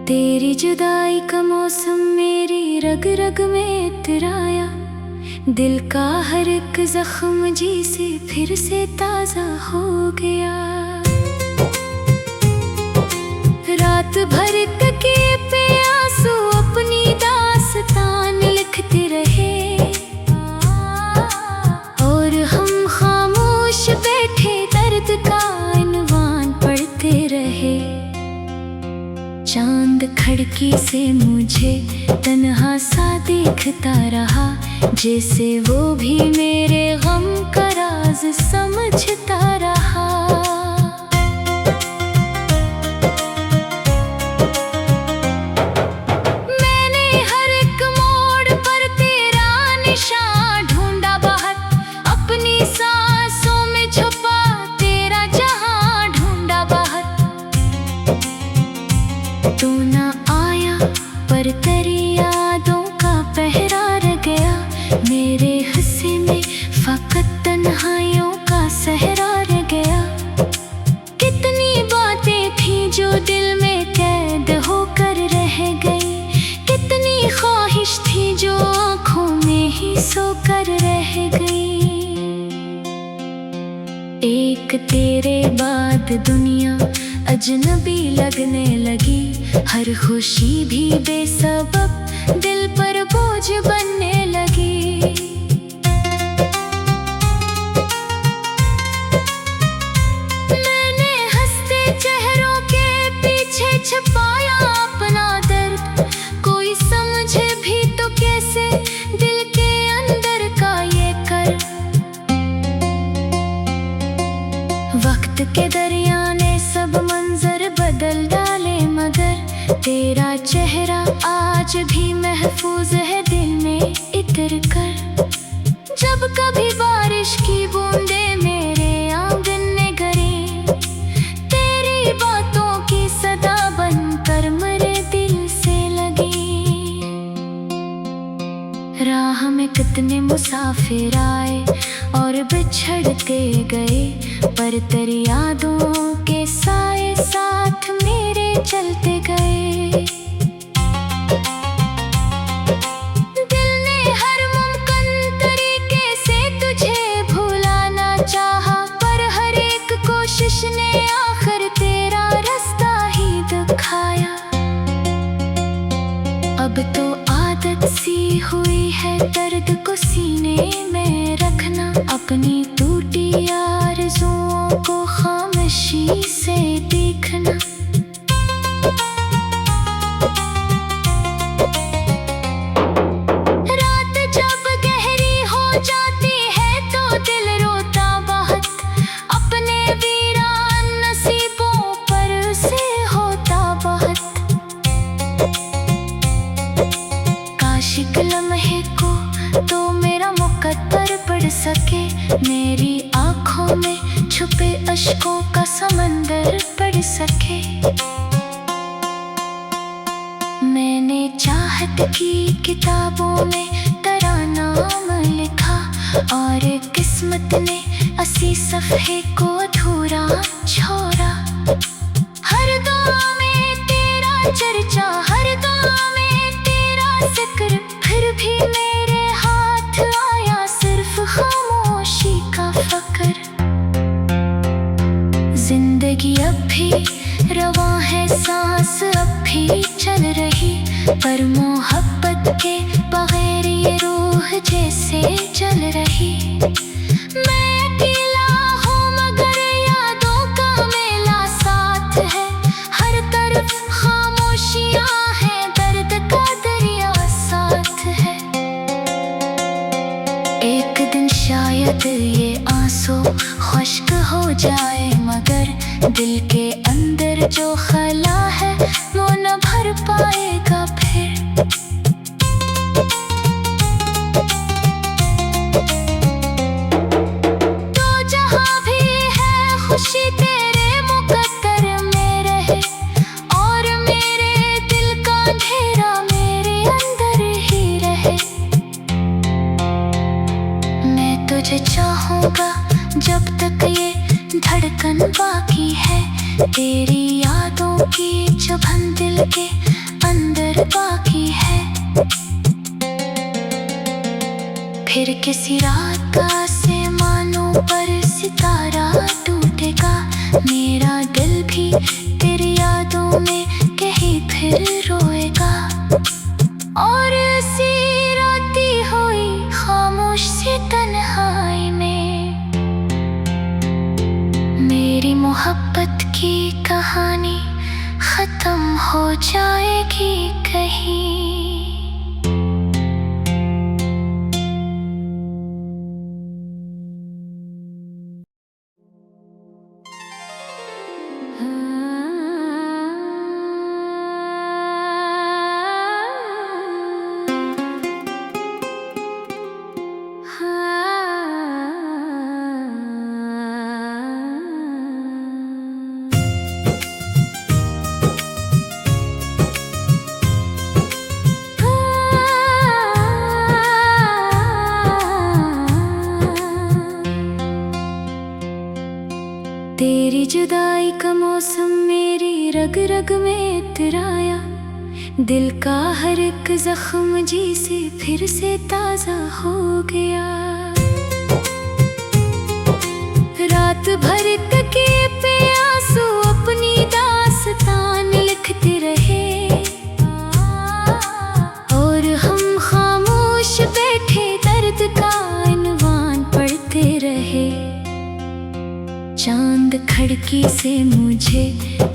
तेरी जुदाई का मौसम मेरी रग रग में इतराया। दिल का हर एक जख्म जी से फिर से ताजा हो गया। रात भर के पे आंसू अपनी दास्तान लिखते रहे और हम खामोश बैठे दर्द का इन्वान पढ़ते रहे। चांद खिड़की से मुझे तन्हा सा देखता रहा, जैसे वो भी मेरे गम का राज समझता रहा। मैंने हर एक मोड़ पर तेरा निशान ढूंढा बाहर, अपनी सांसों में छुपा तेरा जहां ढूंढा बाहर। तू ना आया पर तेरी यादों का पहरा रह गया। मेरे हिस्से में फकत तन्हाइयों का सहरा रह गया। कितनी बातें थी जो दिल में कैद होकर रह गई, कितनी ख्वाहिश थी जो आँखों में ही सोकर रह गई। एक तेरे बाद दुनिया अजनबी लगने लगी, हर खुशी भी बेसबब दिल पर बोझ बनने लगी। मैंने हंसते चेहरों के पीछे छुपाया अपना दर्द, कोई समझे भी तो कैसे दिल के अंदर का ये कर। वक्त के दरिया ने सब मंजर बदल डाले, मगर तेरा चेहरा आज भी महफूज है दिल में इतर कर। जब कभी बारिश की बूंदें मेरे आंगन में गिरी, तेरी बातों की सदा बनकर मेरे दिल से लगी। राह में कितने मुसाफिर आए और बिछड़ते गए, पर तेरी यादों के साए साथ मेरे चलते गए। दिल ने हर मुमकिन तरीके से तुझे भुलाना चाहा, पर हर एक कोशिश ने आखिर तेरा रास्ता ही दिखाया। अब तो आदत सी हुई है दर्द को सीने में रखना, अपनी टूटी आरज़ुओं को खामोशी से देखना। रात जब गहरी हो जाती है तो दिल रोता बहुत, अपने वीरान नसीबों पर से होता बहुत। काश एक लम्हे को तो मेरा मुकद्दर पढ़ सके, मेरी आँखों में छुपे अश्कों का समंदर पढ़ सके। मैंने चाहत की किताबों में तेरा नाम लिखा, और किस्मत ने 80 सफ़े को अधूरा छोड़ा। हर दुआ में तेरा चर्चा, हर दुआ में तेरा जिक्र, फिर भी मेरे हाथ आया सिर्फ खामोशी का फकर। जिंदगी अब भी रवां है, सांस अब भी चल रही, पर मोहब्बत के बगैर ये रूह जैसे जल रही। मैं अकेला हूँ मगर यादों का मेला साथ है, हर तरफ खामोशियाँ हैं, दर्द का दरिया साथ है। एक दिन शायद ये आंसू खुश्क हो जाए, मगर दिल के अंदर जो खला है वो न भर पाएगा फिर। तो जहाँ भी है खुशी तेरे मुकद्दर में रहे, और मेरे दिल का अंधेरा मेरे अंदर ही रहे। मैं तुझे चाहूँगा जब तक ये धड़कन बाकी है, तेरी यादों की चुभन दिल के किसी रात का आसमानों पर सितारा टूटेगा, मेरा दिल भी तेरी यादों में कहीं फिर रोएगा। और ऐसी राती हुई खामोश सी तन्हाई में मेरी मोहब्बत की कहानी खत्म हो जाएगी कहीं। तेरी जुदाई का मौसम मेरी रग रग में इतराया, दिल का हर एक जख्म जी से फिर से ताजा हो गया। रात भर तके पे आंसू अपनी दास्तान लिखते रहे, और हम खामोश बैठे दर्द का इन्वान पढ़ते रहे। चांद खिड़की से मुझे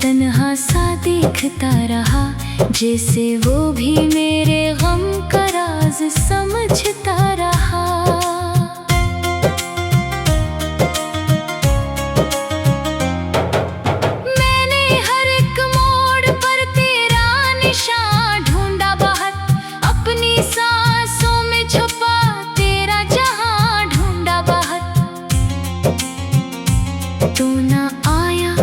तन्हा सा देखता रहा, जैसे वो भी मेरे गम का राज समझता रहा। मैंने हर एक मोड़ पर तेरा निशान ढूंढा बाहर, अपनी सांसों में छुपा तेरा जहां ढूंढा बाहर। तू ना आया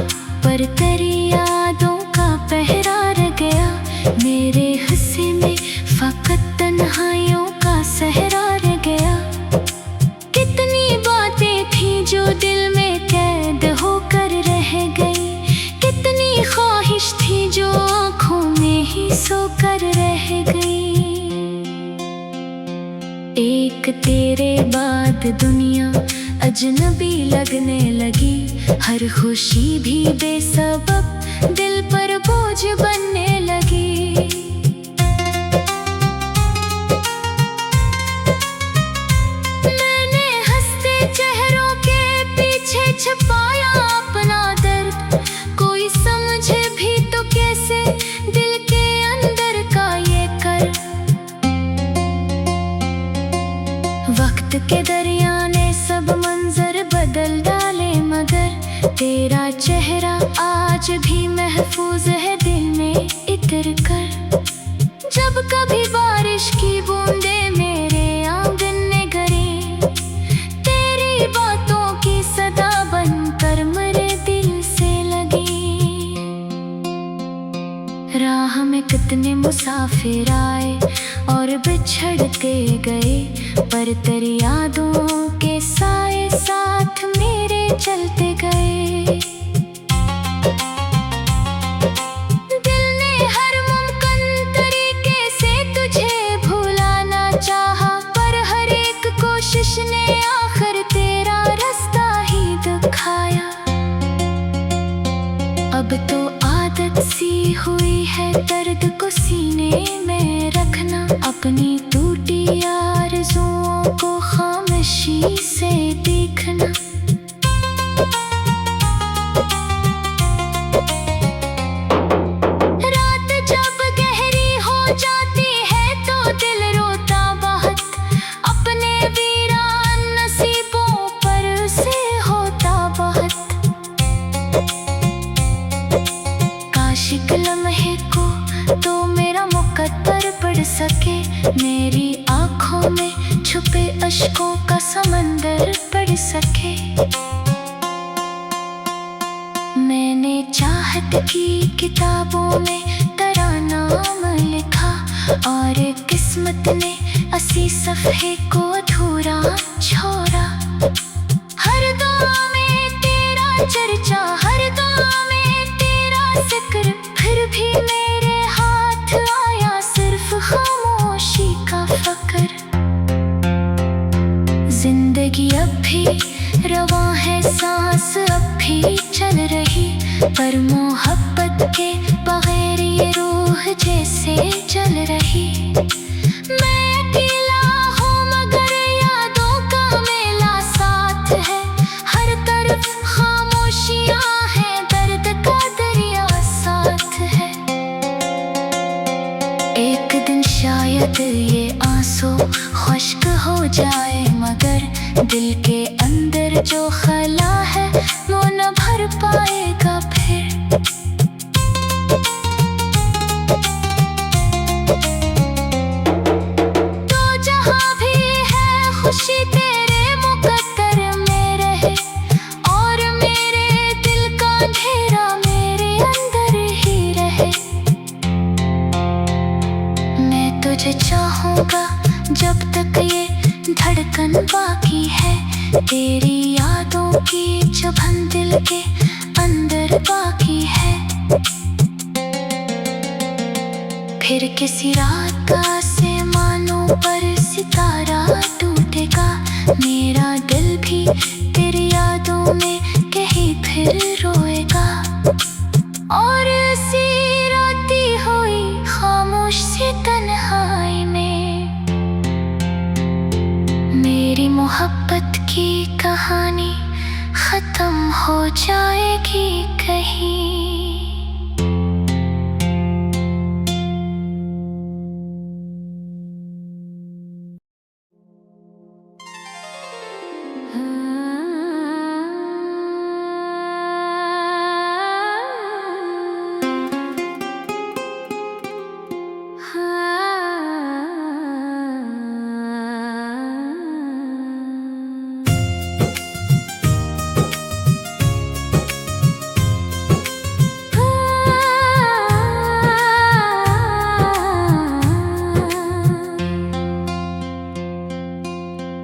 पर तेरी यादों का पहरा रह गया, मेरे हिस्से में फकत तन्हाइयों का सहरा रह गया। कितनी बातें थी जो दिल में कैद होकर रह गई, कितनी ख्वाहिश थी जो आँखों में ही सोकर रह गई। एक तेरे बाद दुनिया अजनबी लगने लगी, हर खुशी भी बेसबब दिल पर बोझ बनने लगी। मैंने हंसते चेहरों के पीछे छिपाया अपना दर्द, कोई समझे भी तो कैसे दिल के अंदर का ये कर। वक्त के दरिया ने सब मंजर बदल डाले, मगर तेरा चेहरा आज भी महफूज है दिल में इतर कर। जब कभी बारिश की बूंदें मेरे आंगन में गिरे, तेरी बातों की सदा बनकर मेरे दिल से लगी। राह में कितने मुसाफिर आए और बिछड़ते गए, पर तेरी यादों के साए साथ मेरे चलते गए। दिल ने हर मुमकिन तरीके से तुझे भुलाना चाहा, पर हर एक कोशिश ने आखिर तेरा रास्ता ही दिखाया। अब तो आदत सी हुई है दर्द को सीने में रखना, अपनी टूटी आरज़ुओं को खामोशी से देखना। रात जब गहरी हो जाती है तो दिल रोता बहुत, अपने वीरान नसीबों पर से होता बहुत। काश एक लम्हे को तो मेरा मुकद्दर पढ़ सके, मेरी आँखों में छुपे अश्कों का समंदर पढ़ सके। मैंने चाहत की किताबों में तेरा नाम लिखा, और किस्मत ने अस्सी सफ़े को अधूरा छोड़ा। हर दुआ में तेरा चर्चा, हर दुआ में तेरा जिक्र, फिर भी मेरे हाथ आया सिर्फ खामोशी का फकर। भी रवा है सांस अब भी चल रही, पर मोहब्बत के बगैर ये रूह जैसे जल रही। मैं अकेला हूँ मगर यादों का मेला साथ है, हर तरफ खामोशियाँ हैं, दर्द का दरिया साथ है। एक दिन शायद ये आंसू खुश्क हो जाए, मगर दिल के अंदर जो खला है वो न भर पाएगा फिर। तो जहाँ भी है खुशी तेरे मुकद्दर में रहे, और मेरे दिल का अंधेरा मेरे अंदर ही रहे। मैं तुझे चाहूँगा जब तक ये धड़कन बाकी है, तेरी यादों की चुभन दिल के अंदर बाकी है। फिर किसी रात का आसमानों पर सितारा टूटेगा, मेरा दिल भी तेरी यादों में कहीं फिर रोएगा। और ऐसी रोती हुई खामोश सी तन्हाई में मेरी मोहब्बत की कहानी खत्म हो जाएगी कहीं।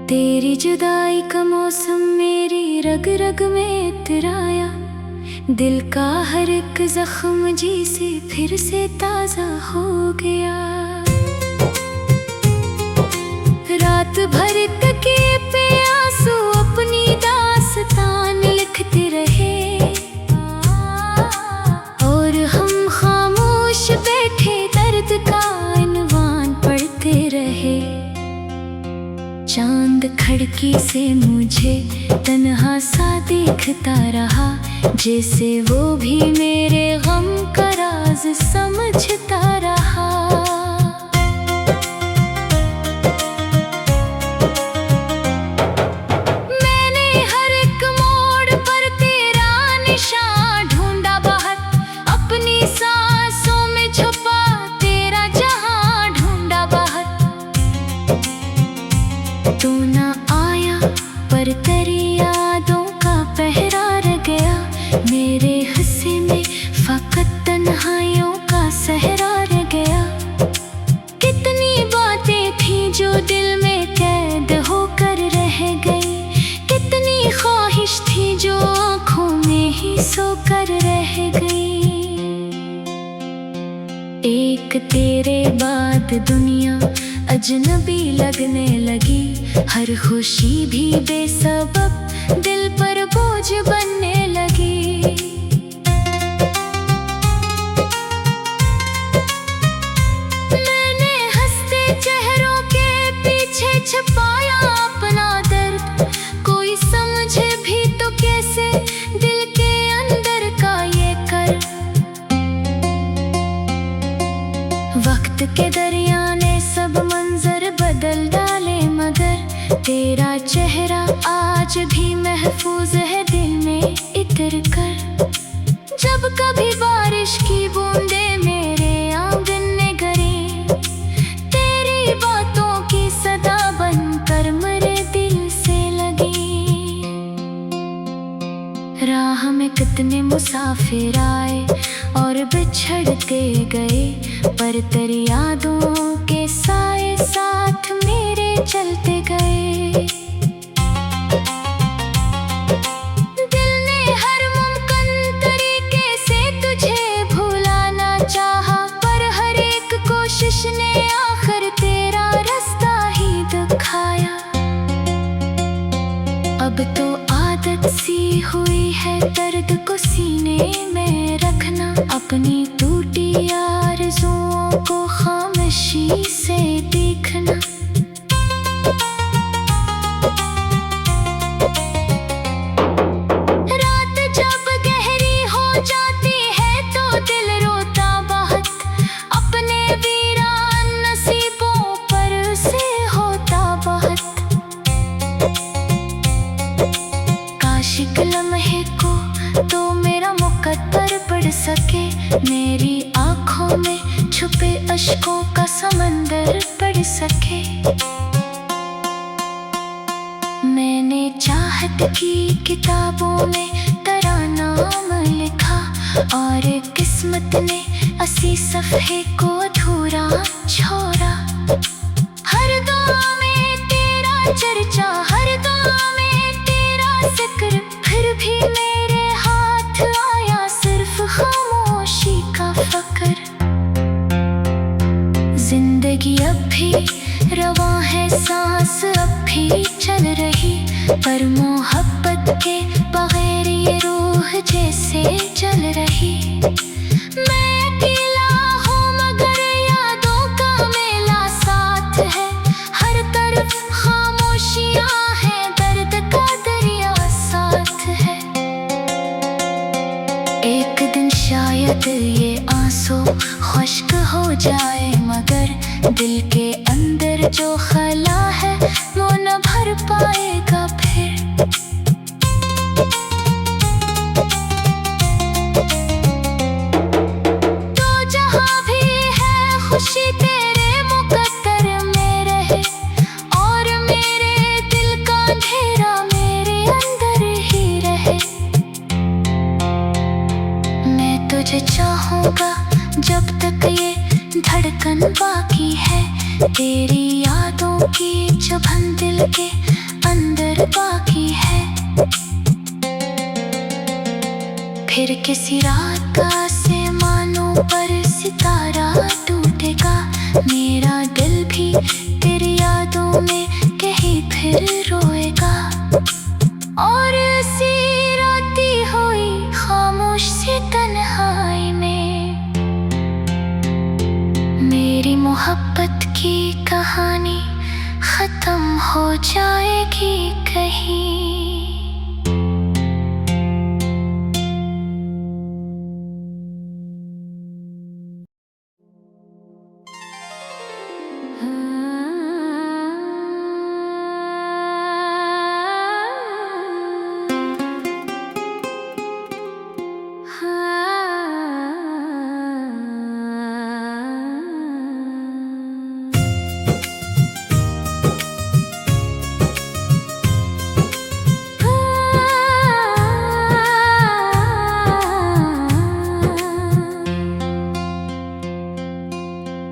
तेरी जुदाई का मौसम मेरी रग रग में इतराया, दिल का हर एक जख्म जी से फिर से ताजा हो गया। रात भर तकिए पे आंसू अपनी दास्तान लिखते रहे, और हम खामोश बैठे दर्द का इन्वान पढ़ते रहे। चांद खिड़की से मुझे तन्हा सा देखता रहा, जैसे वो भी मेरे गम का राज समझता रहा। मैंने हर एक मोड़ पर तेरा निशान ढूंढा बाहर, अपनी सांसों में छुपा तेरा जहां ढूंढा बाहर। तू ना आया पर तेरी यादों का पहरा रह गया, मेरे हिस्से में फकत तन्हाइयों का सहरा रह गया। कितनी बातें थी जो दिल में कैद होकर रह गई, कितनी ख्वाहिश थी जो आँखों में ही सोकर रह गई। एक तेरे बाद दुनिया अजनबी लगने लगी, हर खुशी भी बेसबब दिल पर बोझ बनने लगी। मैंने हंसते चेहरों के पीछे छुपाया अपना दर्द, कोई समझे भी तो कैसे दिल के अंदर का ये कर। वक्त के दरिया ने सब मंजर बदल डाले, मगर तेरा चेहरा आज भी महफूज है दिल में इतर कर। जब कभी बारिश की बूंदें मेरे आंगन में गिरे, तेरी बातों की सदा बनकर मेरे दिल से लगी। राह में कितने मुसाफिर आए और बिछड़ते गए, पर तेरी यादों के साए साथ मेरे चलते गए। दिल ने हर मुमकिन तरीके से तुझे भुलाना चाहा, पर हर एक कोशिश ने आखिर तेरा रास्ता ही दिखाया। अब खामोशी से देखना। रात जब गहरी हो जाती है तो दिल रोता बहुत, अपने वीरान नसीबों पर से होता बहुत। काश एक लम्हे को तो मेरा मुकद्दर पढ़ सके, मेरी आँखों में छुपे अश्कों का समंदर पढ़ सके। मैंने चाहत की किताबों में तेरा नाम लिखा, और किस्मत ने 80 सफ़े को अधूरा छोड़ा। हर दुआ में तेरा चर्चा, हर दुआ में तेरा जिक्र, फिर भी मेरे हाथ आया सिर्फ खामोशी का फक्र। जिंदगी अब भी रवां है, सांस अब भी चल रही, पर मोहब्बत के बगैर ये रूह जैसे जल रही। मैं अकेला हूँ मगर यादों का मेला साथ है, हर तरफ खामोशियाँ हैं, दर्द का दरिया साथ है। एक दिन शायद ये आंसू खुश्क हो जाए, मगर दिल के अंदर जो खला है वो न भर पाएगा फिर। तो जहाँ भी है खुशी तेरे मुकद्दर में रहे, और मेरे दिल का अंधेरा मेरे अंदर ही रहे। मैं तुझे चाहूँगा जब तक ये धड़कन बाकी है, तेरी यादों की चुभन दिल के अंदर बाकी है। फिर किसी रात का आसमानों पर सितारा टूटेगा, मेरा दिल भी तेरी यादों में कहीं फिर रोएगा। और ऐसी रोती हुई खामोश सी तन्हाई में मेरी मोहब्बत की कहानी खत्म हो जाएगी कहीं।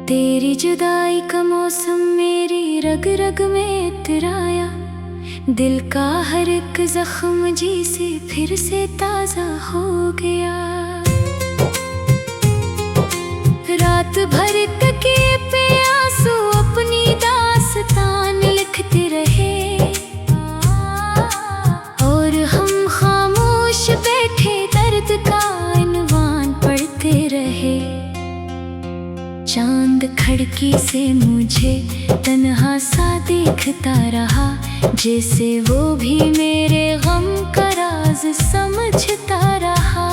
तेरी जुदाई का मौसम मेरी रग रग में इतराया, दिल का हर एक जख्म जी से फिर से ताजा हो गया। रात भर तकिए पे आंसू अपनी दास्तान लिखते रहे, और हम खामोश बैठे दर्द का इन्वान पढ़ते रहे। चांद खिड़की से मुझे तन्हा सा देखता रहा, जैसे वो भी मेरे गम का राज समझता रहा।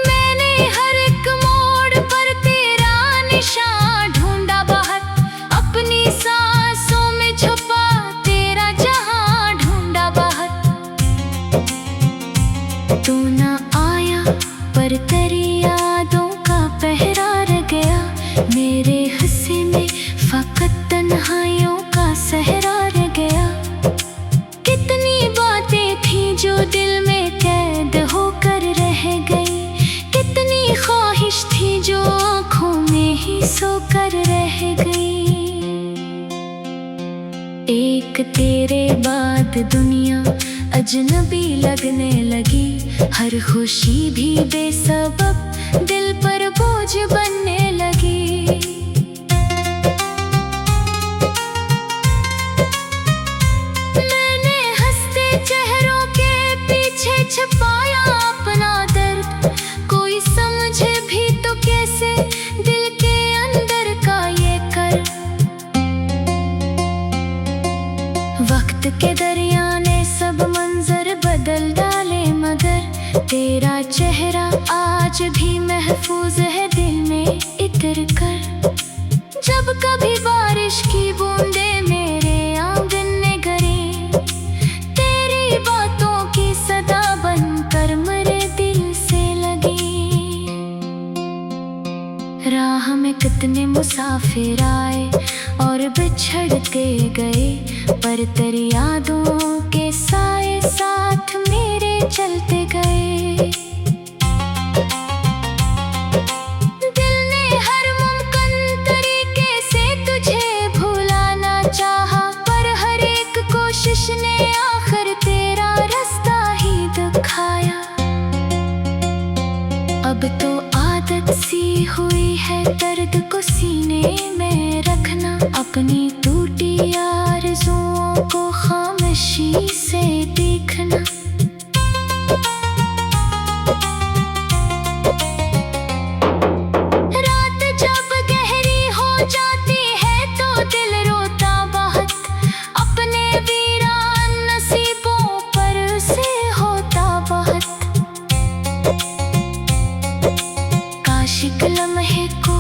मैंने हर एक मोड़ पर तेरा निशान ढूंढा बाहर, अपनी सांसों में छुपा तेरा जहां ढूंढा बाहर। तू ना आया पर तेरी यादों का पहरा रह गया, मेरे हिस्से में फकत तन्हाइयों का सहरा रह गया। कितनी बातें थी जो दिल में कैद होकर रह गई, कितनी ख्वाहिश थी जो आँखों में ही सोकर रह गई। एक तेरे बाद दुनिया अजनबी लगने लगी, हर खुशी भी बेसबब दिल पर बोझ बनने लगी। मैंने हंसते चेहरों के पीछे छुपाया अपना दर्द, तेरा चेहरा आज भी महफूज है दिल में इतर कर। जब कभी बारिश की बूंदें मेरे आंगन में गिरी, तेरी बातों की सदा बनकर मेरे दिल से लगी। राह में कितने मुसाफिर आए और बिछड़ते गए, पर तेरी यादों के साए साथ मेरे चलते गए। दिल ने हर मुमकिन तरीके से तुझे भुलाना चाहा, पर हर एक कोशिश ने आखिर तेरा रास्ता ही दिखाया। अब तो आदत सी हुई है दर्द को सीने में रखना, अपनी टूटी आरज़ुओं को खामोशी से देखना। रात जब गहरी हो जाती है तो दिल रोता बहुत, अपने वीरान नसीबों पर से होता बहुत। काश एक लम्हे को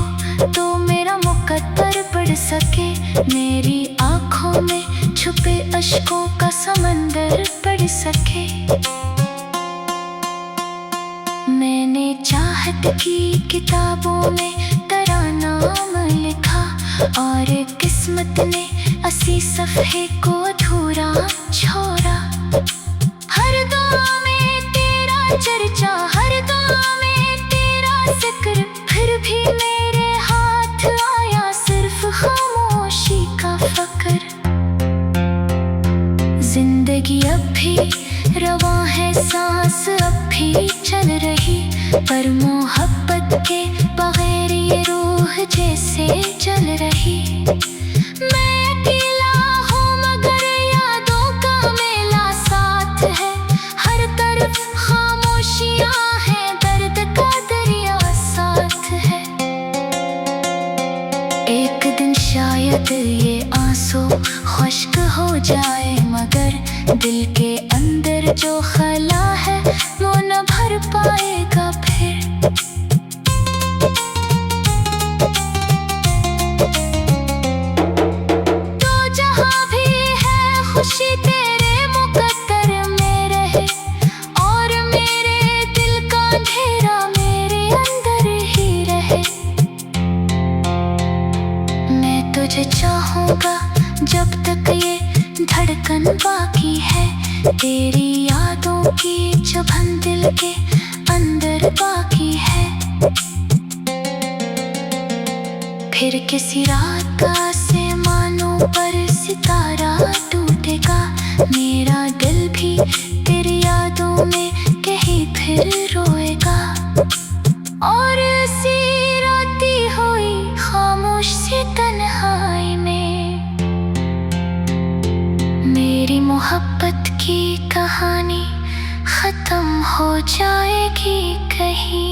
तो मेरा मुकद्दर पढ़ सके, मेरी आँखों में छुपे अश्कों का समंदर पढ़ सके। मैंने चाहत की किताबों में तेरा नाम लिखा, और किस्मत ने 80 सफ़े को अधूरा छोड़ा। हर दुआ में तेरा चर्चा, हर दुआ में तेरा जिक्र, फिर भी मेरे हाथ आया सिर्फ खामोशी का फक्र। जिंदगी अब भी रवां है, सांस अब भी चल रही, पर मोहब्बत के बगैर ये रूह जैसे जल रही। मैं अकेला हूँ मगर यादों का मेला साथ है, हर तरफ खामोशियाँ हैं, दर्द का दरिया साथ है। एक दिन शायद ये आंसू खुश्क हो जाए, मगर दिल के अंदर जो खला है वो न भर पाएगा फिर। तो जहाँ भी है खुशी तेरे मुकद्दर में रहे, और मेरे दिल का अंधेरा मेरे अंदर ही रहे। मैं तुझे चाहूँगा जब तक ये धड़कन बाकी है, तेरी यादों की चुभन दिल के अंदर बाकी है। फिर किसी रात का आसमानों पर सितारा टूटेगा, मेरा दिल भी तेरी यादों में कहीं फिर रोएगा। और ऐसी रोती हुई खामोश सी तन्हाई में मेरी मोहब्बत की कहानी खत्म हो जाएगी कहीं।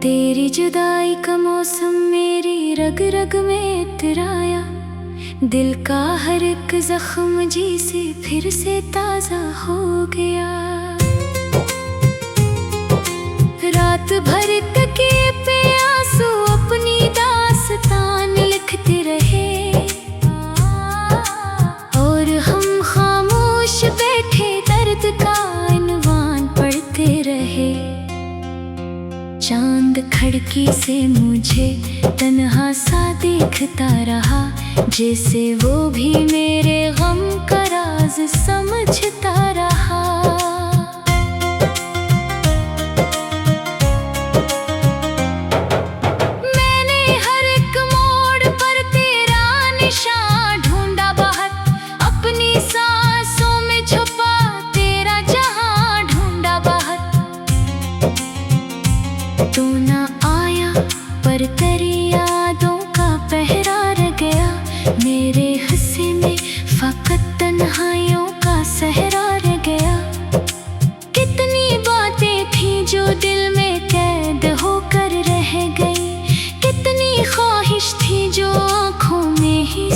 तेरी जुदाई का मौसम मेरी रग रग में इतराया, दिल का हर एक जख्म जी से फिर से ताजा हो गया। रात भर तकिए पे आंसू अपनी दास्तान लिखते रहे, और हम खामोश बैठे दर्द का इन्वान पढ़ते रहे। चांद खिड़की से मुझे तन्हा सा देखता रहा, जैसे वो भी मेरे गम का राज समझता रहा। मैंने हर एक मोड़ पर तेरा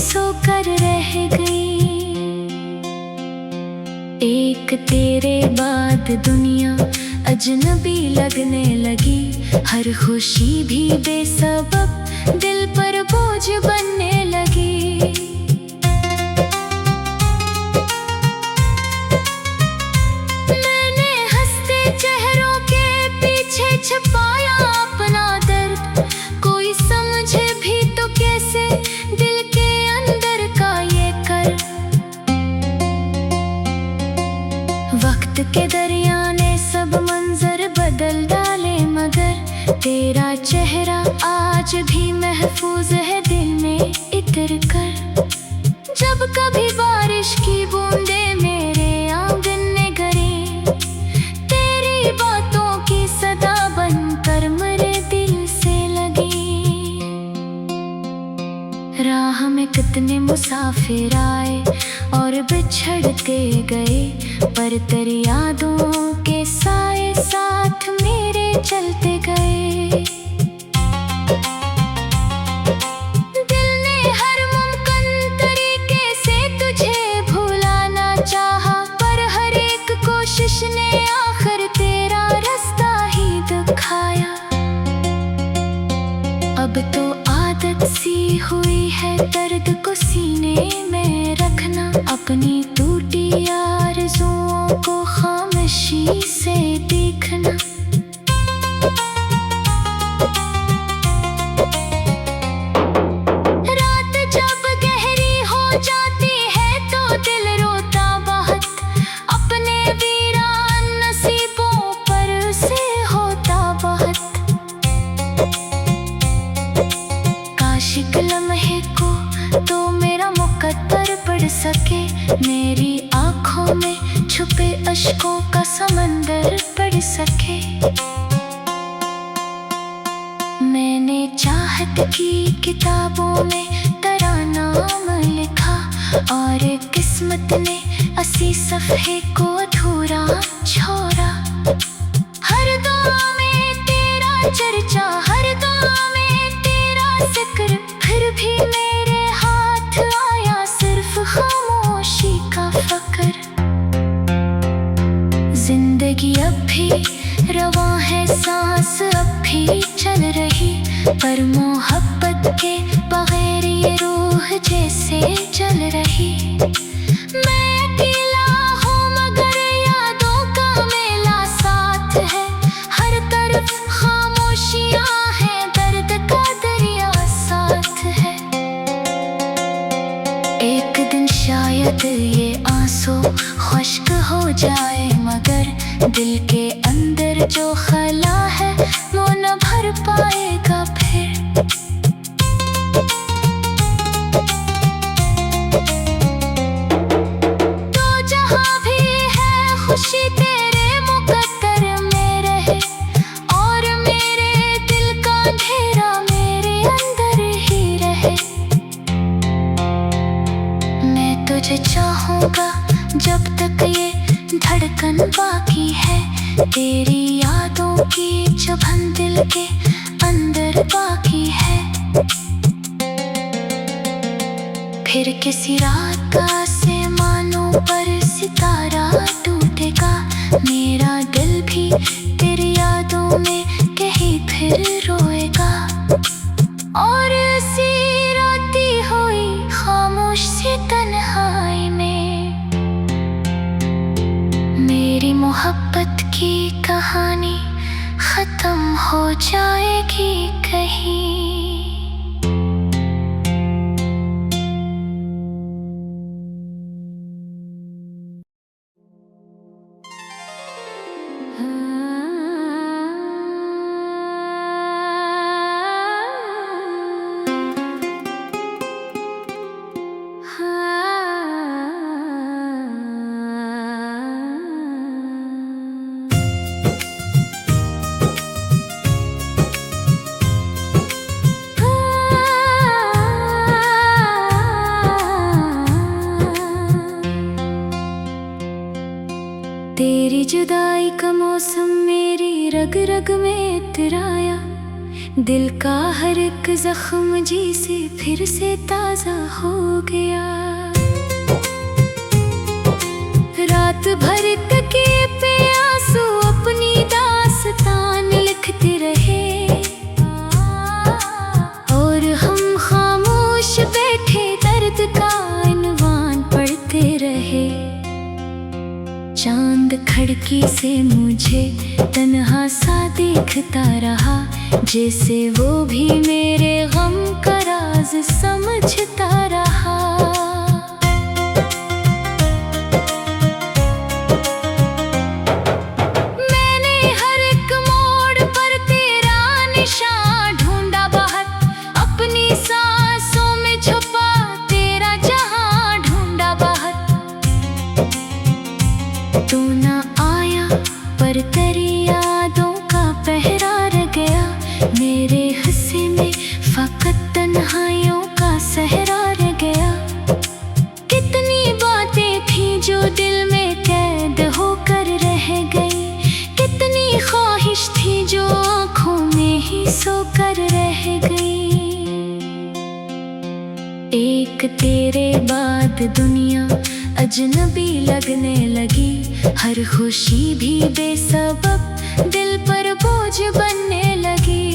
सोकर रह गई। एक तेरे बाद दुनिया अजनबी लगने लगी, हर खुशी भी बेसबब दिल पर बोझ बनने लगी। मैंने हंसते चेहरों के पीछे छुपाया अपना दर्द, कोई समझे भी तो कैसे दिल के अंदर का ये कर। वक्त के दरिया ने सब मंजर बदल डाले, मगर तेरा चेहरा आज भी महफूज है दिल में इतर कर। जब कभी बारिश की बूंदें मेरे आंगन में गिरी, तेरी बातों की सदा बनकर मेरे दिल से लगी। राह में कितने मुसाफिर आए और बिछड़ते गए, पर तेरी यादों के साए साथ मेरे चलते गए। दिल ने हर मुमकिन तरीके से तुझे भुलाना चाहा, पर हर एक कोशिश ने आखिर तेरा रास्ता ही दिखाया। अब तो आदत सी हुई है दर्द को सीने में रखना, अपनी टूटी आरज़ुओं को खामोशी से देखना। रात जब गहरी हो जाती है तो दिल रोता बहुत, अपने वीरान नसीबों पर से होता बहुत। काश एक लम्हे को तो मेरा मुकद्दर पढ़ सके, मेरी आँखों में छुपे अश्कों का समंदर पढ़ सके। मैंने चाहत की किताबों में तेरा नाम लिखा, और किस्मत ने 80 सफ़े को अधूरा छोड़ा। हर दुआ में तेरा चर्चा, हर दुआ में तेरा जिक्र, फिर भी मेरे हाथ आया सिर्फ खामोशी का फकर। जिंदगी अब भी रवां है, सांस अब भी चल रही, पर मोहब्बत के बगैर ये रूह जैसे जल रही। मैं अकेला हूँ मगर यादों का मेला साथ है, हर तरफ खामोशियाँ हैं, दर्द का दरिया साथ है। एक दिन शायद ये आंसू खुश्क हो जाए, मगर दिल के अंदर जो खला है वो न भर पाएगा फिर। तो जहाँ भी है खुशी तेरे मुकद्दर में रहे, और मेरे दिल का अंधेरा मेरे अंदर ही रहे। मैं तुझे चाहूँगा जब तक ये धड़कन बाकी है, तेरी यादों की चुभन दिल के अंदर बाकी है। फिर किसी रात आसमानों पर सितारा टूटेगा, मेरा दिल भी तेरी यादों में कहीं फिर रोएगा। और ऐसी रोती हुई खामोश सी तन्हाई में मेरी मोहब्बत की कहानी खत्म हो जाएगी कहीं। तेरी जुदाई का मौसम मेरी रग रग में इतराया, दिल का हर एक जख्म जी से फिर से ताजा हो गया। रात भर तकिए पे आंसू अपनी दास्तान लिखते रहे, और हम खामोश बैठे दर्द का इन्वान पढ़ते रहे। चांद खिड़की से मुझे तन्हा सा देखता रहा, जैसे वो भी मेरे गम का राज समझता रहा। मैंने हर एक मोड़ पर तेरा निशान ढूंढा बाहर, अपनी सांसों में छुपा तेरा जहां ढूंढा बाहर। तू ना आया पर तेरी यादों का पहरा रह गया, मेरे हिस्से में फकत तन्हाइयों का सहरा रह गया। कितनी बातें थी जो दिल में कैद होकर रह गई, कितनी ख्वाहिश थी जो आँखों में ही सोकर रह गई। एक तेरे बाद दुनिया अजनबी लगने लगी, हर खुशी भी बेसबब दिल पर बोझ बनने लगी।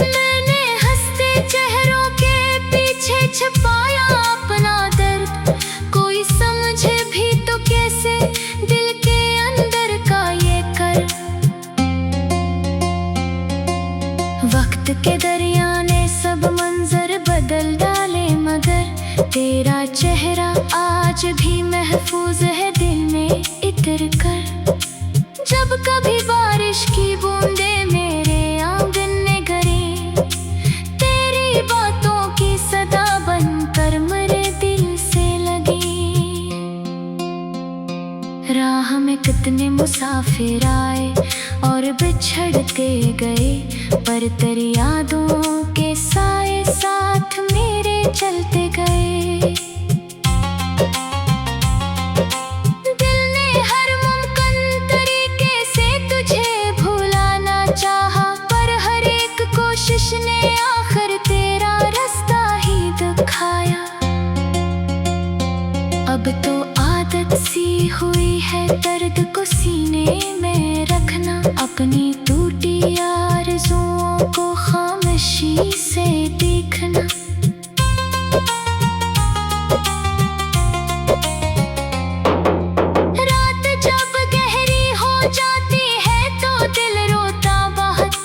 मैंने हंसते चेहरों के पीछे छुपाया अपना दर्द, कोई समझे भी तो कैसे दिल के अंदर का ये कर। वक्त के दरिया ने सब मंजर बदल डाले, मगर तेरा चेहरा आज भी महफूज है दिल में इतर कर। जब कभी बारिश की बूंदें मेरे आंगन में गिरी, तेरी बातों की सदा बनकर मेरे दिल से लगी। राह में कितने मुसाफिर आए और बिछड़ते गए, पर तेरी यादों के साए साथ मेरे चलते गए। दिल ने हर मुमकिन तरीके से तुझे भुलाना चाहा, पर हर एक कोशिश ने आखिर तेरा रास्ता ही दिखाया। अब तो आदत सी हुई है दर्द को सीने में रखना, अपनी टूटी आरज़ुओं को खामोशी से देखना। रात जब गहरी हो जाती है तो दिल रोता बहुत,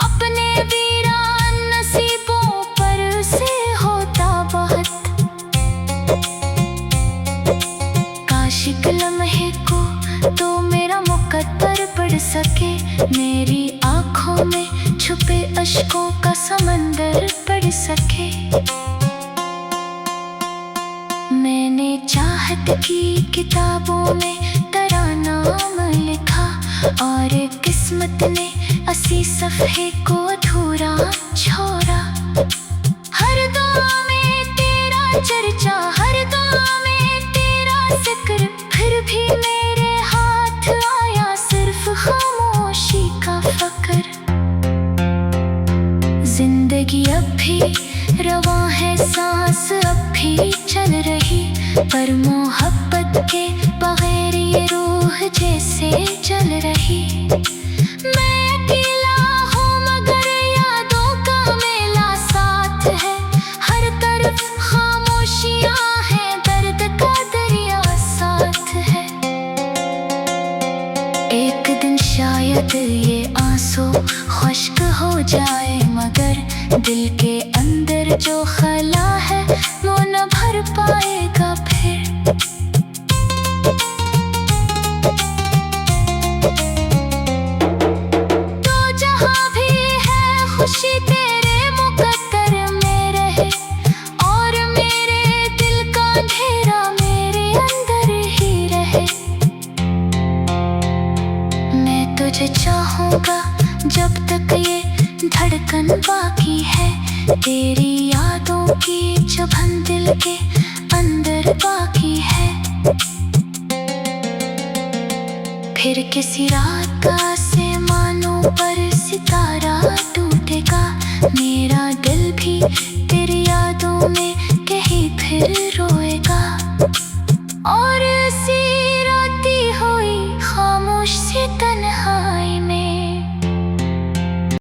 अपने वीरान नसीबों पर से होता बहुत। काश एक लम्हे को तो मेरा मुकद्दर पढ़ सके, मेरी आँखों में छुपे अश्कों का समंदर पढ़ सके। मैंने चाहत की किताबों में तेरा नाम लिखा, और किस्मत ने 80 सफ़े को अधूरा छोड़ा। हर दुआ में तेरा चर्चा, हर दुआ में तेरा जिक्र, फिर भी मेरे हाथ आया सिर्फ खामोशी का फक्र। जिंदगी अब भी रवां है, सांस अब भी चल रही, पर मोहब्बत के बगैर ये रूह जैसे जल रही। मैं अकेला हूँ मगर यादों का मेला साथ है, हर तरफ खामोशियाँ हैं, दर्द का दरिया साथ है। एक दिन शायद ये आंसू खुश्क हो जाए, मगर दिल के अंदर जो खला है वो न भर पाएगा फिर। तो जहाँ भी है खुशी तेरे मुकद्दर में रहे, और मेरे दिल का अंधेरा मेरे अंदर ही रहे। मैं तुझे चाहूँगा जब तक ये धड़कन बाकी है, तेरी यादों की चुभन दिल के अंदर बाकी है। फिर किसी रात का आसमानों पर सितारा टूटेगा। मेरा दिल भी तेरी यादों में कहीं फिर रोएगा। और